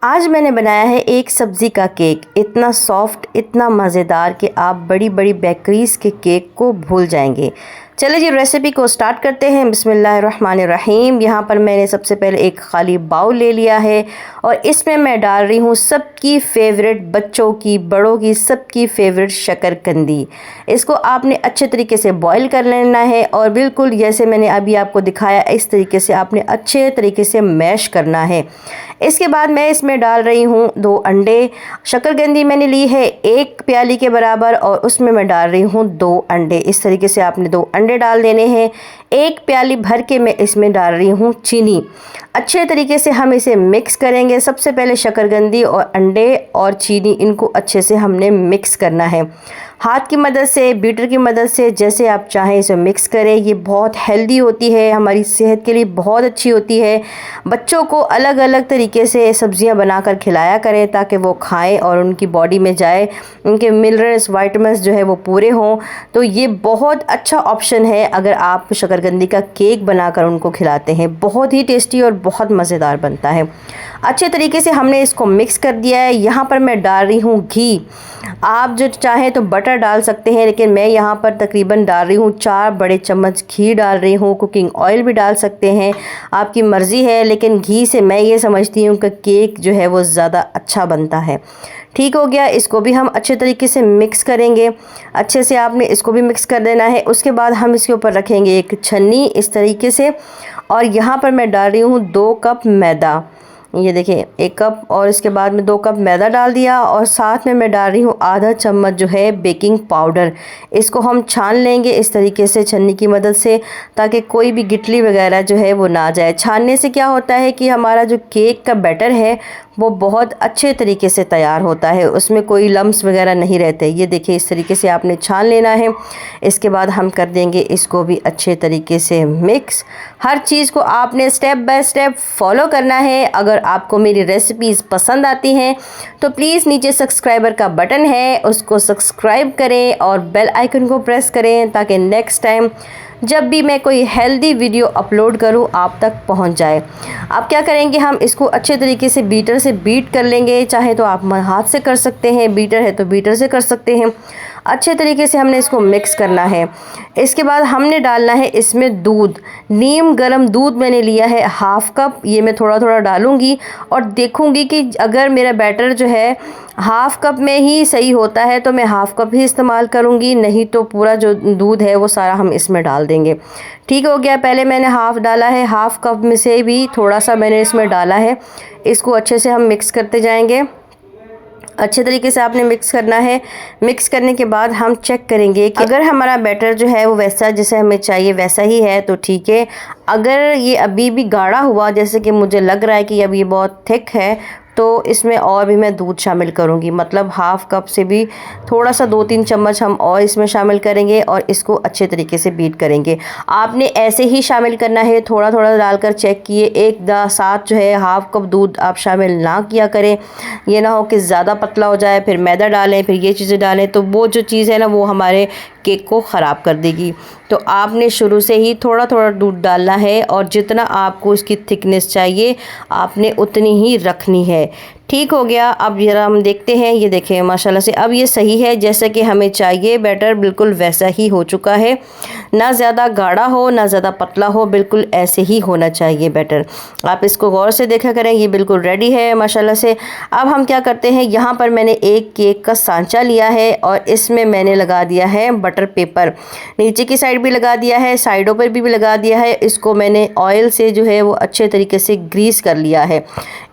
आज मैंने बनाया है एक सब्ज़ी का केक। इतना सॉफ्ट, इतना मज़ेदार कि आप बड़ी बड़ी बेकरीज़ के केक को भूल जाएंगे। चलिए जी रेसिपी को स्टार्ट करते हैं। बिस्मिल्लाहिर्रहमानिर्रहीम। यहाँ पर मैंने सबसे पहले एक खाली बाउल ले लिया है और इसमें मैं डाल रही हूँ सबकी फेवरेट, बच्चों की, बड़ों की, सबकी फेवरेट शकरकंदी। इसको आपने अच्छे तरीके से बॉईल कर लेना है और बिल्कुल जैसे मैंने अभी आपको दिखाया इस तरीके से आपने अच्छे तरीके से मैश करना है। इसके बाद मैं इसमें डाल रही हूँ 2 अंडे। शकरकंदी मैंने ली है 1 प्याली के बराबर और उसमें मैं डाल रही हूँ 2 अंडे। इस तरीके से आपने 2 अंडे डाल देने हैं। 1 प्याली भर के मैं इसमें डाल रही हूँ चीनी। अच्छे तरीके से हम इसे मिक्स करेंगे। सबसे पहले शकरकंदी और अंडे और चीनी, इनको अच्छे से हमने मिक्स करना है। हाथ की मदद से, बीटर की मदद से, जैसे आप चाहें इसे मिक्स करें। ये बहुत हेल्दी होती है, हमारी सेहत के लिए बहुत अच्छी होती है। बच्चों को अलग अलग तरीके से सब्जियां बनाकर खिलाया करें ताकि वो खाएं और उनकी बॉडी में जाए, उनके मिनरल्स, विटामिन्स जो है वो पूरे हों। तो ये बहुत अच्छा ऑप्शन है अगर आप शकरकंदी का केक बनाकर उनको खिलाते हैं। बहुत ही टेस्टी और बहुत मज़ेदार बनता है। अच्छे तरीके से हमने इसको मिक्स कर दिया है। यहाँ पर मैं डाल रही हूँ घी। आप जो चाहें तो बटर डाल सकते हैं, लेकिन मैं यहाँ पर तकरीबन डाल रही हूँ 4 बड़े चम्मच घी डाल रही हूँ। कुकिंग ऑयल भी डाल सकते हैं, आपकी मर्ज़ी है, लेकिन घी से मैं ये समझती हूँ कि केक जो है वो ज़्यादा अच्छा बनता है। ठीक हो गया। इसको भी हम अच्छे तरीके से मिक्स करेंगे। अच्छे से आपने इसको भी मिक्स कर देना है। उसके बाद हम इसके ऊपर रखेंगे एक छन्नी इस तरीके से और यहाँ पर मैं डाल रही हूँ 2 कप मैदा। ये देखिए 1 कप और इसके बाद में 2 कप मैदा डाल दिया और साथ में मैं डाल रही हूँ आधा चम्मच जो है बेकिंग पाउडर। इसको हम छान लेंगे इस तरीके से छन्नी की मदद से, ताकि कोई भी गिटली वगैरह जो है वो ना जाए। छानने से क्या होता है कि हमारा जो केक का बैटर है वो बहुत अच्छे तरीके से तैयार होता है, उसमें कोई लम्स वगैरह नहीं रहते। ये देखिए इस तरीके से आपने छान लेना है। इसके बाद हम कर देंगे इसको भी अच्छे तरीके से मिक्स। हर चीज़ को आपने स्टेप बाय स्टेप फॉलो करना है। अगर आपको मेरी रेसिपीज़ पसंद आती हैं तो प्लीज़ नीचे सब्सक्राइबर का बटन है, उसको सब्सक्राइब करें और बेल आइकन को प्रेस करें ताकि नेक्स्ट टाइम जब भी मैं कोई हेल्दी वीडियो अपलोड करूं आप तक पहुंच जाए। आप क्या करेंगे, हम इसको अच्छे तरीके से बीटर से बीट कर लेंगे। चाहे तो आप हाथ से कर सकते हैं, बीटर है तो बीटर से कर सकते हैं। अच्छे तरीके से हमने इसको मिक्स करना है। इसके बाद हमने डालना है इसमें दूध। नीम गर्म दूध मैंने लिया है 1/2 कप। ये मैं थोड़ा थोड़ा डालूंगी और देखूंगी कि अगर मेरा बैटर जो है 1/2 कप में ही सही होता है तो मैं 1/2 कप ही इस्तेमाल करूंगी, नहीं तो पूरा जो दूध है वो सारा हम इसमें डाल देंगे। ठीक हो गया। पहले मैंने हाफ़ डाला है, 1/2 कप में से भी थोड़ा सा मैंने इसमें डाला है। इसको अच्छे से हम मिक्स करते जाएंगे। अच्छे तरीके से आपने मिक्स करना है। मिक्स करने के बाद हम चेक करेंगे कि अगर हमारा बैटर जो है वो वैसा जैसे हमें चाहिए वैसा ही है तो ठीक है। अगर ये अभी भी गाढ़ा हुआ, जैसे कि मुझे लग रहा है कि अब ये बहुत थिक है, तो इसमें और भी मैं दूध शामिल करूँगी। मतलब 1/2 कप से भी थोड़ा सा 2-3 चम्मच हम और इसमें शामिल करेंगे और इसको अच्छे तरीके से बीट करेंगे। आपने ऐसे ही शामिल करना है, थोड़ा थोड़ा डालकर चेक किए। एक साथ जो है 1/2 कप दूध आप शामिल ना किया करें। ये ना हो कि ज़्यादा पतला हो जाए, फिर मैदा डालें, फिर ये चीज़ें डालें, तो वो जो चीज़ है ना वो हमारे केक को ख़राब कर देगी। तो आपने शुरू से ही थोड़ा थोड़ा दूध डालना है और जितना आपको इसकी थिकनेस चाहिए आपने उतनी ही रखनी है। ठीक हो गया। अब ज़रा हम देखते हैं। ये देखें माशाल्लाह से अब ये सही है, जैसे कि हमें चाहिए। बैटर बिल्कुल वैसा ही हो चुका है, ना ज़्यादा गाढ़ा हो ना ज़्यादा पतला हो, बिल्कुल ऐसे ही होना चाहिए बैटर। आप इसको गौर से देखा करें, ये बिल्कुल रेडी है माशाल्लाह से। अब हम क्या करते हैं, यहाँ पर मैंने एक केक का सांचा लिया है और इसमें मैंने लगा दिया है बटर पेपर। नीचे की साइड भी लगा दिया है, साइडों पर भी लगा दिया है। इसको मैंने ऑयल से जो है वो अच्छे तरीके से ग्रीस कर लिया है।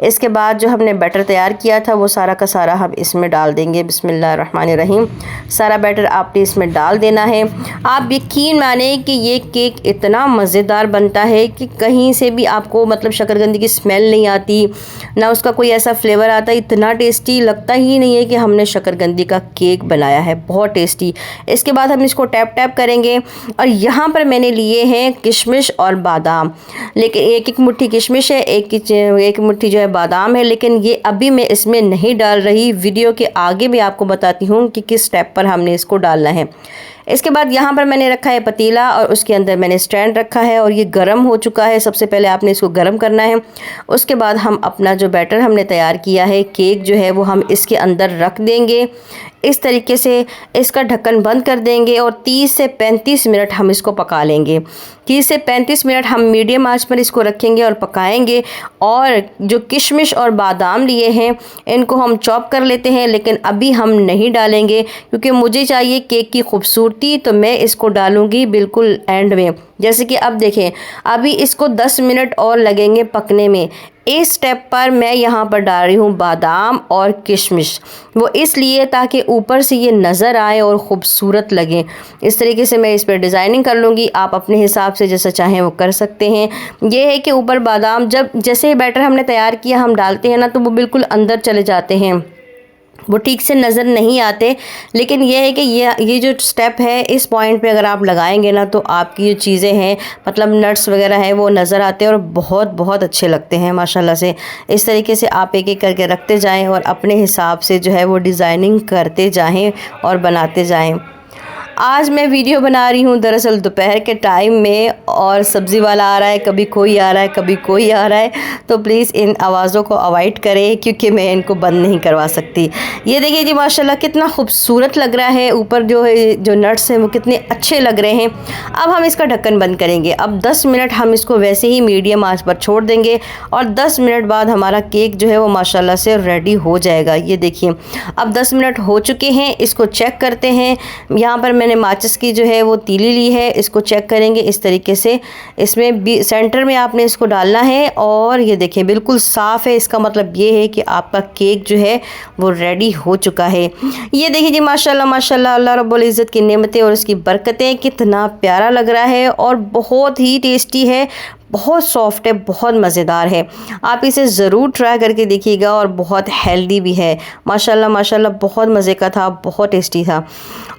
इसके बाद जो हमने बैटर तैयार किया था वो सारा का सारा हम इसमें डाल देंगे। बिस्मिल्लाहिर्रहमानिर्रहीम। सारा बैटर आपने इसमें डाल देना है। आप यकीन माने कि ये केक इतना मज़ेदार बनता है कि कहीं से भी आपको मतलब शकरकंदी की स्मेल नहीं आती, ना उसका कोई ऐसा फ्लेवर आता। इतना टेस्टी लगता ही नहीं है कि हमने शकरकंदी का केक बनाया है, बहुत टेस्टी। इसके बाद हम इसको टैप टैप करेंगे और यहाँ पर मैंने लिए हैं किशमिश और बादाम। लेकिन एक मुट्ठी किशमिश है, एक मुट्ठी जो है बादाम है, लेकिन ये अभी मैं इसमें नहीं डाल रही। वीडियो के आगे भी आपको बताती हूँ कि किस स्टेप पर हमने इसको डालना है। इसके बाद यहाँ पर मैंने रखा है पतीला और उसके अंदर मैंने स्टैंड रखा है और ये गर्म हो चुका है। सबसे पहले आपने इसको गर्म करना है। उसके बाद हम अपना जो बैटर हमने तैयार किया है, केक जो है वो हम इसके अंदर रख देंगे। इस तरीके से इसका ढक्कन बंद कर देंगे और 30 से 35 मिनट हम इसको पका लेंगे। 30 से 35 मिनट हम मीडियम आंच पर इसको रखेंगे और पकाएंगे। और जो किशमिश और बादाम लिए हैं इनको हम चॉप कर लेते हैं, लेकिन अभी हम नहीं डालेंगे क्योंकि मुझे चाहिए केक की खूबसूरती, तो मैं इसको डालूँगी बिल्कुल एंड में। जैसे कि अब देखें, अभी इसको 10 मिनट और लगेंगे पकने में। इस स्टेप पर मैं यहाँ पर डाल रही हूँ बादाम और किशमिश, वो इसलिए ताकि ऊपर से ये नज़र आए और ख़ूबसूरत लगे। इस तरीके से मैं इस पर डिज़ाइनिंग कर लूँगी। आप अपने हिसाब से जैसा चाहें वो कर सकते हैं। ये है कि ऊपर बादाम जब जैसे बैटर हमने तैयार किया हम डालते हैं ना, तो वो बिल्कुल अंदर चले जाते हैं, वो ठीक से नज़र नहीं आते। लेकिन यह है कि ये जो स्टेप है, इस पॉइंट पे अगर आप लगाएंगे ना, तो आपकी जो चीज़ें हैं मतलब नट्स वगैरह हैं वो नज़र आते हैं और बहुत बहुत अच्छे लगते हैं माशाल्लाह से। इस तरीके से आप एक एक करके रखते जाएं और अपने हिसाब से जो है वो डिज़ाइनिंग करते जाएं और बनाते जाएं। आज मैं वीडियो बना रही हूँ दरअसल दोपहर के टाइम में, और सब्ज़ी वाला आ रहा है, कभी कोई आ रहा है, कभी कोई आ रहा है, तो प्लीज़ इन आवाज़ों को अवॉइड करें क्योंकि मैं इनको बंद नहीं करवा सकती। ये देखिए जी माशाल्लाह कितना खूबसूरत लग रहा है। ऊपर जो है जो नट्स हैं वो कितने अच्छे लग रहे हैं। अब हम इसका ढक्कन बंद करेंगे। अब 10 मिनट हम इसको वैसे ही मीडियम आंच पर छोड़ देंगे और 10 मिनट बाद हमारा केक जो है वो माशाल्लाह से रेडी हो जाएगा। ये देखिए अब 10 मिनट हो चुके हैं, इसको चेक करते हैं। यहाँ पर मैंने माचिस की जो है वो तीली ली है, इसको चेक करेंगे इस तरीके से। इसमें भी सेंटर में आपने इसको डालना है और ये देखिए बिल्कुल साफ़ है। इसका मतलब ये है कि आपका केक जो है वो रेडी हो चुका है। ये देखिए जी माशाल्लाह माशाल्लाह, अल्लाह रब्बुल इज़्ज़त की नेमतें और उसकी बरकतें, कितना प्यारा लग रहा है और बहुत ही टेस्टी है, बहुत सॉफ्ट है, बहुत मज़ेदार है। आप इसे ज़रूर ट्राई करके देखिएगा और बहुत हेल्दी भी है माशाल्लाह माशाल्लाह। बहुत मज़े का था, बहुत टेस्टी था।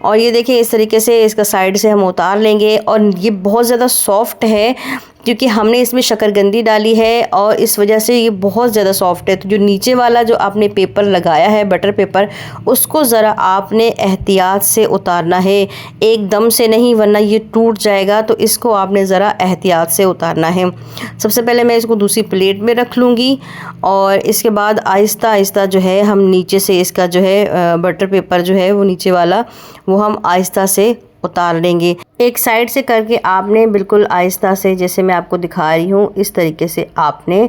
और ये देखिए इस तरीके से इसका साइड से हम उतार लेंगे और ये बहुत ज़्यादा सॉफ्ट है क्योंकि हमने इसमें शक्करकंदी डाली है और इस वजह से ये बहुत ज़्यादा सॉफ्ट है। तो जो नीचे वाला जो आपने पेपर लगाया है बटर पेपर, उसको ज़रा आपने एहतियात से उतारना है, एकदम से नहीं, वरना ये टूट जाएगा। तो इसको आपने ज़रा एहतियात से उतारना है। सबसे पहले मैं इसको दूसरी प्लेट में रख लूँगी और इसके बाद आहिस्ता आहिस्ता जो है हम नीचे से इसका जो है बटर पेपर जो है वो नीचे वाला वो हम आहिस्ता से उतार लेंगे। एक साइड से करके आपने बिल्कुल आहिस्ता से, जैसे मैं आपको दिखा रही हूँ, इस तरीके से आपने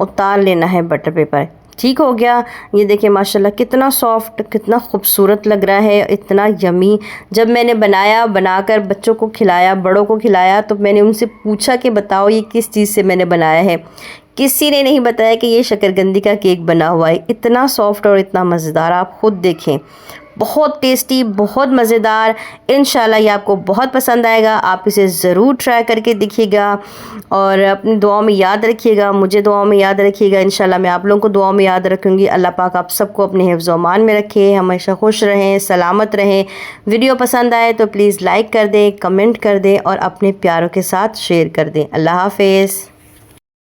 उतार लेना है बटर पेपर। ठीक हो गया। ये देखिए माशाल्लाह कितना सॉफ्ट, कितना खूबसूरत लग रहा है, इतना यमी। जब मैंने बनाकर बच्चों को खिलाया, बड़ों को खिलाया, तो मैंने उनसे पूछा कि बताओ ये किस चीज़ से मैंने बनाया है। किसी ने नहीं बताया कि ये शक्करकंदी का केक बना हुआ है। इतना सॉफ्ट और इतना मज़ेदार, आप ख़ुद देखें, बहुत टेस्टी, बहुत मज़ेदार। इंशाल्लाह ये आपको बहुत पसंद आएगा। आप इसे ज़रूर ट्राई करके देखिएगा और अपनी दुआओं में याद रखिएगा, मुझे दुआओं में याद रखिएगा। इंशाल्लाह मैं आप लोगों को दुआओं में याद रखूँगी। अल्लाह पाक आप सबको अपने हिफ्ज़ व अमान में रखे, हमेशा खुश रहें, सलामत रहें। वीडियो पसंद आए तो प्लीज़ लाइक कर दें, कमेंट कर दें और अपने प्यारों के साथ शेयर कर दें। अल्लाह हाफ़िज़।